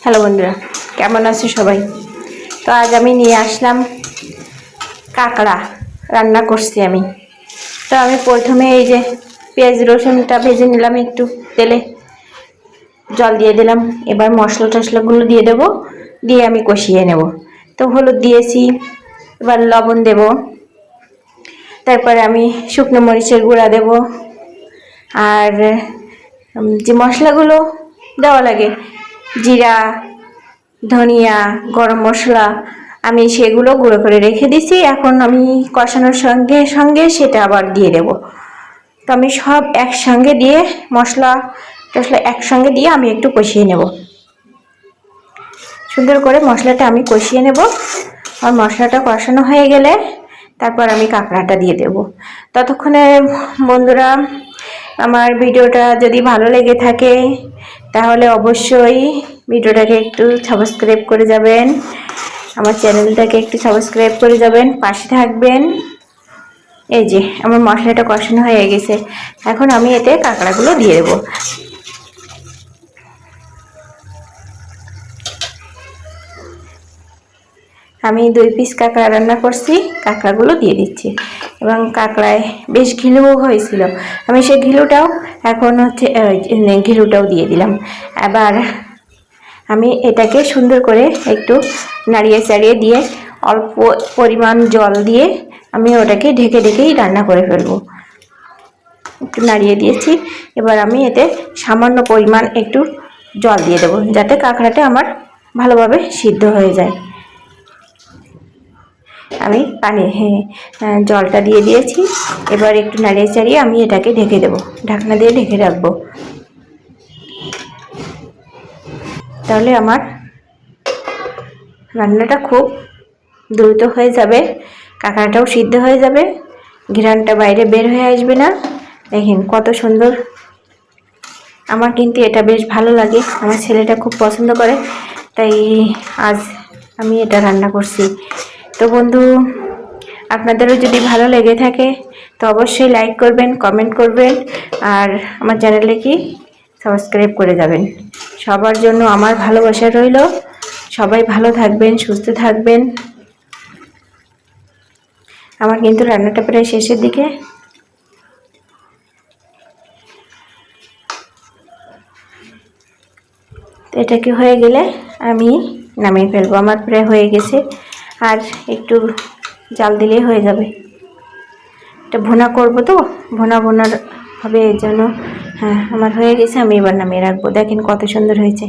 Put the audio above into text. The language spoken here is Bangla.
হ্যালো বন্ধুরা, কেমন আছো সবাই? তো আজ আমি নিয়ে আসলাম কাঁকড়া রান্না করছি আমি। তো আমি প্রথমে এই যে পেঁয়াজ রসুনটা ভেজে নিলাম, একটু তেলে জল দিয়ে দিলাম। এবার মশলা টশলাগুলো দিয়ে দেবো, দিয়ে আমি কষিয়ে নেব। তো হলুদ দিয়েছি, এবার লবণ দেব, তারপরে আমি শুকনো মরিচের গুঁড়া দেব, আর যে মশলাগুলো দেওয়া লাগে জিরা, ধনিয়া, গরম মশলা, আমি সেগুলো গুঁড়ো করে রেখে দিছি। এখন আমি কষানোর সঙ্গে সঙ্গে সেটা আবার দিয়ে দেব। তো আমি সব একসঙ্গে দিয়ে মশলা টশলা একসঙ্গে দিয়ে আমি একটু কষিয়ে নেব, সুন্দর করে মশলাটা আমি কষিয়ে নেব। আর মশলাটা কষানো হয়ে গেলে তারপর আমি কাঁকড়াটা দিয়ে দেব। ততক্ষণে বন্ধুরা, আমার ভিডিওটা যদি ভালো লেগে থাকে তাহলে অবশ্যই ভিডিওটাকে একটু সাবস্ক্রাইব করে যাবেন, আমার চ্যানেলটাকে একটু সাবস্ক্রাইব করে যাবেন, পাশে থাকবেন। এই যে আমার মশলাটা কষানো হয়ে গেছে, এখন আমি এতে কাঁকড়াগুলো দিয়ে দেবো। আমি 2 পিস কাঁকড়া রান্না করছি, কাঁকড়াগুলো দিয়ে দিচ্ছি। এবং কাঁকড়ায় বেশ ঘিলুও হয়েছিল, আমি সেই ঘিলুটাও এখন ঘিলুটাও দিয়ে দিলাম। এবার আমি এটাকে সুন্দর করে একটু নাড়িয়ে চাড়িয়ে দিয়ে অল্প পরিমাণ জল দিয়ে আমি ওটাকে ঢেকে ঢেকেই রান্না করে ফেলবো। একটু নাড়িয়ে দিয়েছি, এবার আমি এতে সামান্য পরিমাণ একটু জল দিয়ে দেবো, যাতে কাঁকড়াটা আমার ভালোভাবে সিদ্ধ হয়ে যায়। আমি জলটা দিয়ে দিয়েছি, এবার একটু নাড়িয়ে চাড়িয়ে আমি এটাকে ঢেকে দেবো, ঢাকনা দিয়ে ঢেকে রাখবো। তাহলে আমার রান্নাটা খুব দ্রুত হয়ে যাবে, কাঁকড়াটাও সিদ্ধ হয়ে যাবে, ঘ্রাণটা বাইরে বের হয়ে আসবে না। দেখেন কত সুন্দর। আমার কিন্তু এটা বেশ ভালো লাগে, আমার ছেলেটা খুব পছন্দ করে, তাই আজ আমি এটা রান্না করছি। তো বন্ধু, আপনাদেরও যদি ভালো লেগে থাকে তো অবশ্যই লাইক করবেন, কমেন্ট করবেন, আর আমার চ্যানেলে কি সাবস্ক্রাইব করে যাবেন। সবার জন্য আমার ভালোবাসা রইল। সবাই ভালো থাকবেন, সুস্থ থাকবেন। আমার কিন্তু রান্নাটা প্রায় শেষের দিকে। এটাকে হয়ে গেলে আমি নামিয়ে ফেলবো, আমার প্রায় হয়ে গেছে, আর একটু জাল দিলেই হয়ে যাবে। এটা ভুনা করবো, তো ভুনার হবে, এই জন্য। হ্যাঁ, আমার হয়ে গেছে, আমি এবার নামিয়ে রাখবো। দেখেন কত সুন্দর হয়েছে।